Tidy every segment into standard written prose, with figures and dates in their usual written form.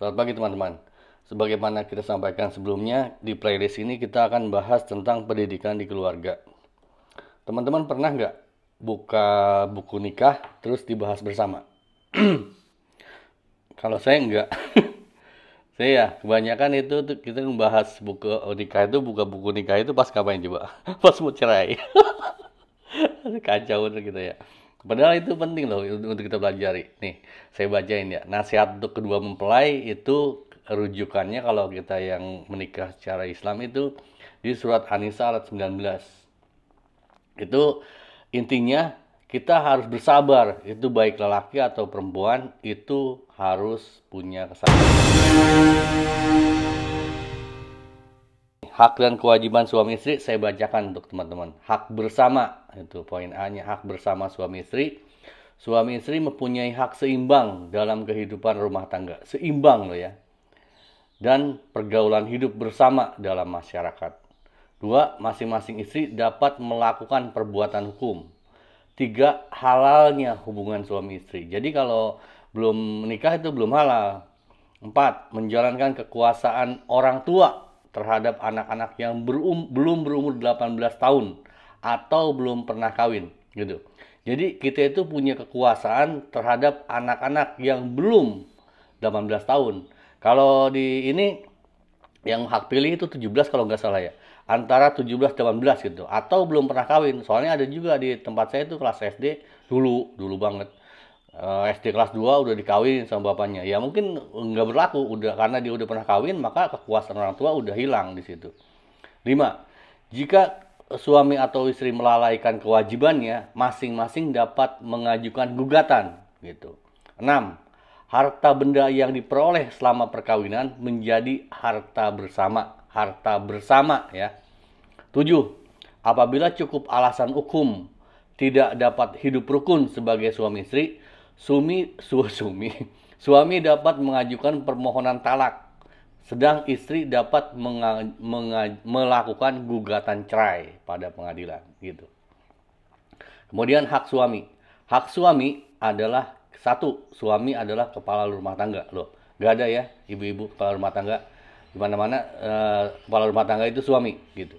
Selamat pagi teman-teman. Sebagaimana kita sampaikan sebelumnya, di playlist ini kita akan bahas tentang pendidikan di keluarga. Teman-teman pernah nggak buka buku nikah terus dibahas bersama? Kalau saya nggak. Saya ya, kebanyakan itu tuh kita membahas buku nikah itu, buka buku nikah itu pas ngapain coba? Pas mau cerai. Kacau gitu ya. Padahal itu penting loh untuk kita pelajari. Nih, saya bacain ya. Nasihat untuk kedua mempelai itu rujukannya kalau kita yang menikah secara Islam itu di surat An-Nisa ayat 19. Itu intinya kita harus bersabar. Itu baik lelaki atau perempuan itu harus punya kesabaran. Hak dan kewajiban suami istri saya bacakan untuk teman-teman. Hak bersama, itu poin A-nya, hak bersama suami istri. Suami istri mempunyai hak seimbang dalam kehidupan rumah tangga. Seimbang loh ya. Dan pergaulan hidup bersama dalam masyarakat. 2, masing-masing istri dapat melakukan perbuatan hukum. 3, halalnya hubungan suami istri. Jadi kalau belum menikah itu belum halal. 4, menjalankan kekuasaan orang tua terhadap anak-anak yang belum berumur 18 tahun atau belum pernah kawin gitu. Jadi kita itu punya kekuasaan terhadap anak-anak yang belum 18 tahun. Kalau di ini yang hak pilih itu 17 kalau nggak salah ya. Antara 17 18 gitu atau belum pernah kawin. Soalnya ada juga di tempat saya itu kelas SD dulu banget. SD kelas 2 udah dikawin sama bapaknya. Ya mungkin nggak berlaku udah karena dia udah pernah kawin, maka kekuasaan orang tua udah hilang di situ. 5. Jika suami atau istri melalaikan kewajibannya, masing-masing dapat mengajukan gugatan gitu. 6. Harta benda yang diperoleh selama perkawinan menjadi harta bersama. Harta bersama ya. 7. Apabila cukup alasan hukum tidak dapat hidup rukun sebagai suami istri, suami dapat mengajukan permohonan talak, sedang istri dapat melakukan gugatan cerai pada pengadilan gitu. Kemudian hak suami. Hak suami adalah satu, suami adalah kepala rumah tangga loh. Gak ada ya ibu-ibu kepala rumah tangga. Di mana-mana kepala rumah tangga itu suami gitu.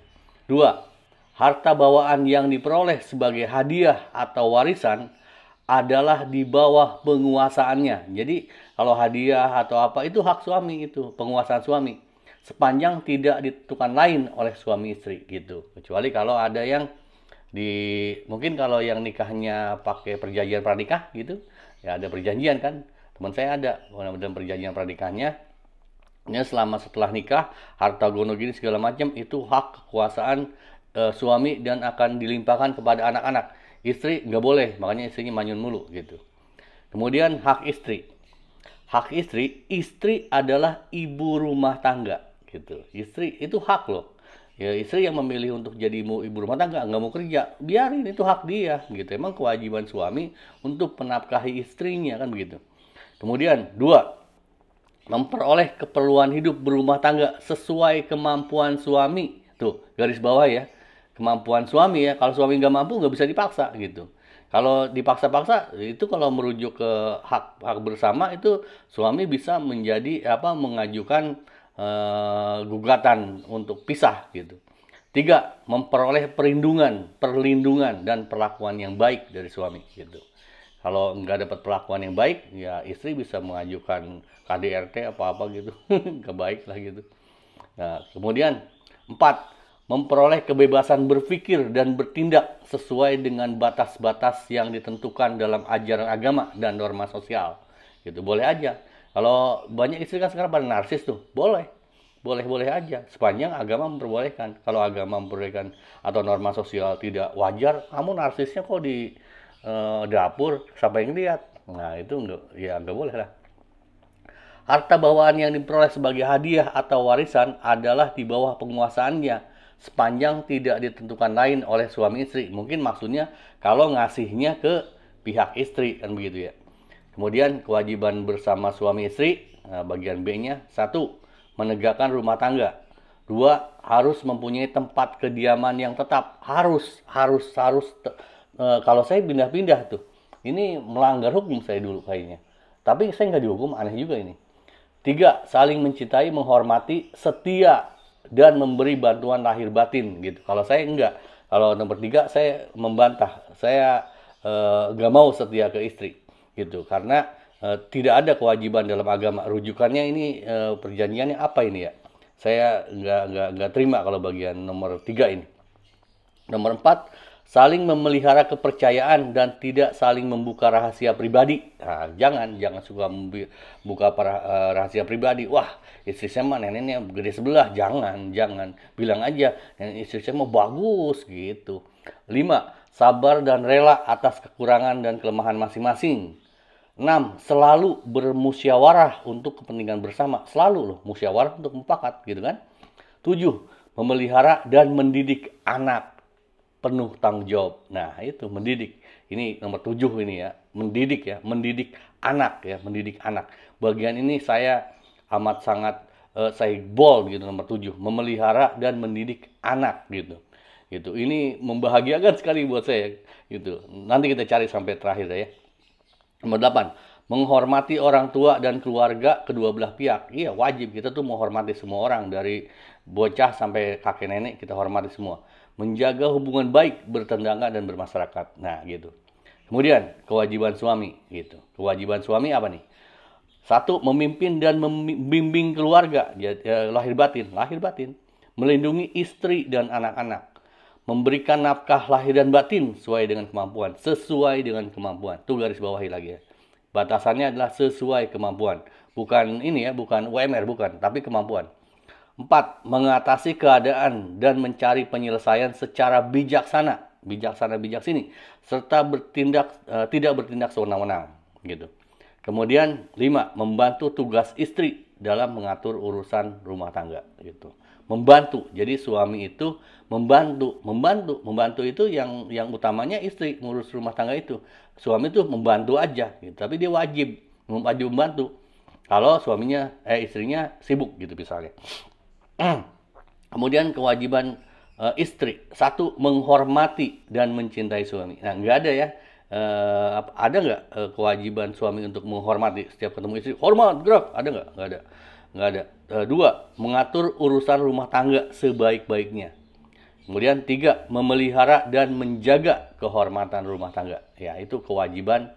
2, harta bawaan yang diperoleh sebagai hadiah atau warisan adalah di bawah penguasaannya. Jadi kalau hadiah atau apa itu hak suami, itu penguasaan suami. Sepanjang tidak ditentukan lain oleh suami istri gitu. Kecuali kalau ada yang mungkin kalau yang nikahnya pakai perjanjian pranikah gitu, ya ada perjanjian kan. Teman saya ada dalam perjanjian pranikahnya. Ya, setelah nikah, harta gono gini segala macam itu hak kekuasaan suami dan akan dilimpahkan kepada anak-anak. Istri nggak boleh, makanya istrinya manyun mulu gitu. Kemudian hak istri. Hak istri, istri adalah ibu rumah tangga gitu. Istri itu hak loh. Ya istri yang memilih untuk jadi ibu rumah tangga, nggak mau kerja, biarin itu hak dia gitu. Emang kewajiban suami untuk menafkahi istrinya kan begitu. Kemudian 2, memperoleh keperluan hidup berumah tangga sesuai kemampuan suami. Tuh, garis bawah ya. Kemampuan suami ya. Kalau suami nggak mampu nggak bisa dipaksa gitu. Kalau dipaksa-paksa itu kalau merujuk ke hak bersama itu suami bisa mengajukan gugatan untuk pisah gitu. 3, memperoleh perlindungan dan perlakuan yang baik dari suami gitu. Kalau nggak dapat perlakuan yang baik, ya istri bisa mengajukan KDRT apa-apa gitu. Nggak baik lah gitu. Nah, kemudian 4, memperoleh kebebasan berpikir dan bertindak sesuai dengan batas-batas yang ditentukan dalam ajaran agama dan norma sosial. Gitu, boleh aja. Kalau banyak istri kan sekarang pada narsis tuh, boleh. Boleh-boleh aja, sepanjang agama memperbolehkan. Kalau agama memperbolehkan atau norma sosial tidak wajar, kamu narsisnya kok di dapur sampai ngeliat. Nah, itu nggak boleh lah. Harta bawaan yang diperoleh sebagai hadiah atau warisan adalah di bawah penguasaannya sepanjang tidak ditentukan lain oleh suami istri. Mungkin maksudnya kalau ngasihnya ke pihak istri kan begitu ya. Kemudian kewajiban bersama suami istri, bagian B-nya 1, menegakkan rumah tangga. 2, harus mempunyai tempat kediaman yang tetap. Harus kalau saya pindah-pindah tuh. Ini melanggar hukum saya dulu kayaknya. Tapi saya nggak dihukum, aneh juga ini. 3, saling mencintai, menghormati, setia, dan memberi bantuan lahir batin gitu. Kalau saya enggak. Kalau nomor 3 saya membantah. Saya nggak mau setia ke istri gitu. Karena tidak ada kewajiban dalam agama. Rujukannya ini perjanjiannya apa ini ya? Saya nggak terima kalau bagian nomor 3 ini. Nomor 4, saling memelihara kepercayaan dan tidak saling membuka rahasia pribadi. Nah, jangan suka membuka rahasia pribadi. Wah, istri saya mah neneknya gede sebelah. Jangan. Bilang aja, nenek istri saya mah bagus gitu. 5, sabar dan rela atas kekurangan dan kelemahan masing-masing. 6, selalu bermusyawarah untuk kepentingan bersama. Selalu loh, musyawarah untuk mufakat gitu kan. 7, memelihara dan mendidik anak penuh tanggung jawab. Nah, itu mendidik. Ini nomor 7 ini ya. Mendidik ya, mendidik anak ya, mendidik anak. Bagian ini saya amat sangat saya bold gitu nomor 7, memelihara dan mendidik anak gitu. Gitu. Ini membahagiakan sekali buat saya gitu. Nanti kita cari sampai terakhir ya. Nomor 8, menghormati orang tua dan keluarga kedua belah pihak. Iya, wajib kita tuh menghormati semua orang dari bocah sampai kakek nenek kita hormati semua. Menjaga hubungan baik bertetangga dan bermasyarakat. Nah, gitu. Kemudian kewajiban suami gitu. Kewajiban suami apa nih? 1, memimpin dan membimbing keluarga, lahir batin. Melindungi istri dan anak-anak. Memberikan nafkah lahir dan batin sesuai dengan kemampuan. Tuh garis bawahi lagi ya. Batasannya adalah sesuai kemampuan. Bukan ini ya, bukan UMR, bukan, tapi kemampuan. 4, mengatasi keadaan dan mencari penyelesaian secara bijaksana, bijaksini, serta tidak bertindak sewenang-wenang, gitu. Kemudian 5, membantu tugas istri dalam mengatur urusan rumah tangga, gitu. Membantu, jadi suami itu membantu itu yang utamanya istri ngurus rumah tangga itu. Suami itu membantu aja, gitu. Tapi dia wajib membantu. Kalau istrinya sibuk gitu misalnya. Kemudian kewajiban istri. 1, menghormati dan mencintai suami. Nah, nggak ada ya. Ada nggak kewajiban suami untuk menghormati setiap ketemu istri? Hormat, gerak. Ada nggak? Nggak ada. 2, mengatur urusan rumah tangga sebaik-baiknya. Kemudian 3, memelihara dan menjaga kehormatan rumah tangga. Ya, itu kewajiban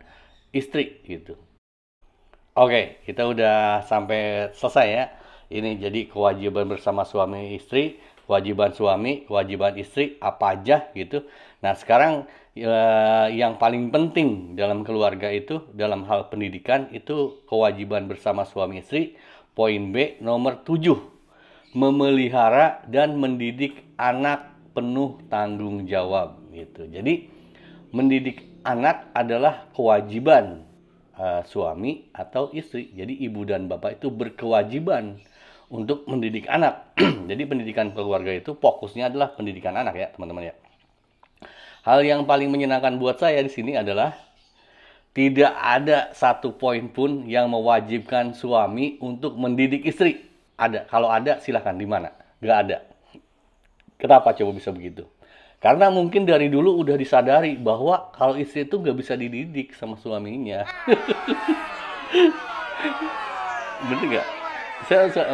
istri gitu. Oke, kita udah sampai selesai ya. Ini jadi kewajiban bersama suami istri, kewajiban suami, kewajiban istri, apa aja gitu. Nah, sekarang yang paling penting dalam keluarga itu, dalam hal pendidikan, itu kewajiban bersama suami istri. Poin B, nomor 7, memelihara dan mendidik anak penuh tanggung jawab gitu. Jadi, mendidik anak adalah kewajiban suami atau istri. Jadi ibu dan bapak itu berkewajiban untuk mendidik anak. Jadi pendidikan keluarga itu fokusnya adalah pendidikan anak ya, teman-teman ya. Hal yang paling menyenangkan buat saya di sini adalah tidak ada satu poin pun yang mewajibkan suami untuk mendidik istri. Ada, kalau ada silahkan, di mana? Nggak ada. Kenapa coba bisa begitu? Karena mungkin dari dulu udah disadari bahwa kalau istri itu nggak bisa dididik sama suaminya. Bener nggak?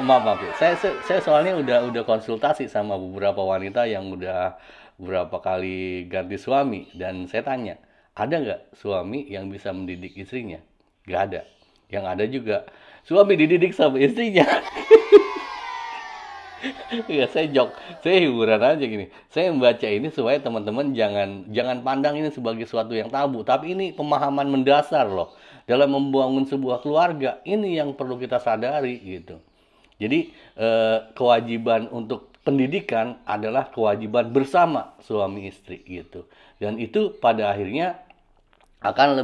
Maaf ya. Saya soalnya udah konsultasi sama beberapa wanita yang udah beberapa kali ganti suami. Dan saya tanya, ada nggak suami yang bisa mendidik istrinya? Nggak ada. Yang ada juga, suami dididik sama istrinya. Ya, saya hiburan aja gini. Saya membaca ini supaya teman-teman jangan pandang ini sebagai sesuatu yang tabu, tapi ini pemahaman mendasar loh dalam membangun sebuah keluarga. Ini yang perlu kita sadari gitu. Jadi kewajiban untuk pendidikan adalah kewajiban bersama suami istri gitu. Dan itu pada akhirnya akan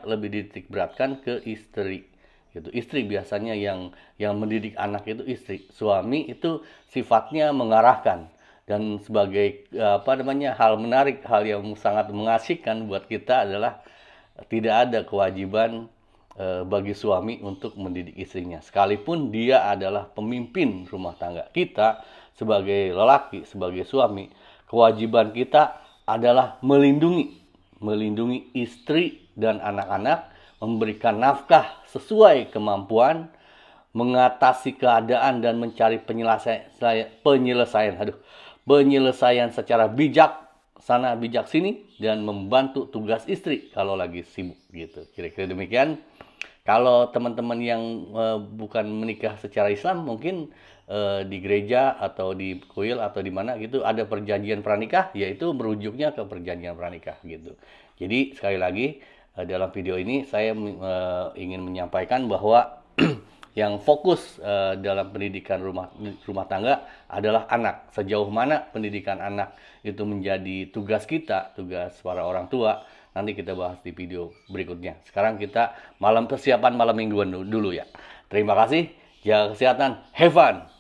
lebih dititik beratkan ke istri. Gitu. Istri biasanya yang mendidik anak itu istri. Suami itu sifatnya mengarahkan, dan sebagai hal menarik, hal yang sangat mengasihkan buat kita adalah tidak ada kewajiban bagi suami untuk mendidik istrinya, sekalipun dia adalah pemimpin rumah tangga. Kita sebagai lelaki, sebagai suami, kewajiban kita adalah melindungi istri dan anak-anak, memberikan nafkah sesuai kemampuan, mengatasi keadaan dan mencari penyelesaian secara bijaksana, bijak sini, dan membantu tugas istri kalau lagi sibuk gitu. Kira-kira demikian. Kalau teman-teman yang bukan menikah secara Islam, mungkin di gereja atau di kuil atau di mana gitu ada perjanjian pranikah, yaitu merujuknya ke perjanjian pranikah gitu. Jadi sekali lagi dalam video ini saya ingin menyampaikan bahwa yang fokus dalam pendidikan rumah tangga adalah anak. Sejauh mana pendidikan anak itu menjadi tugas kita, tugas para orang tua, nanti kita bahas di video berikutnya. Sekarang kita persiapan malam mingguan dulu ya. Terima kasih, jaga kesehatan, have fun!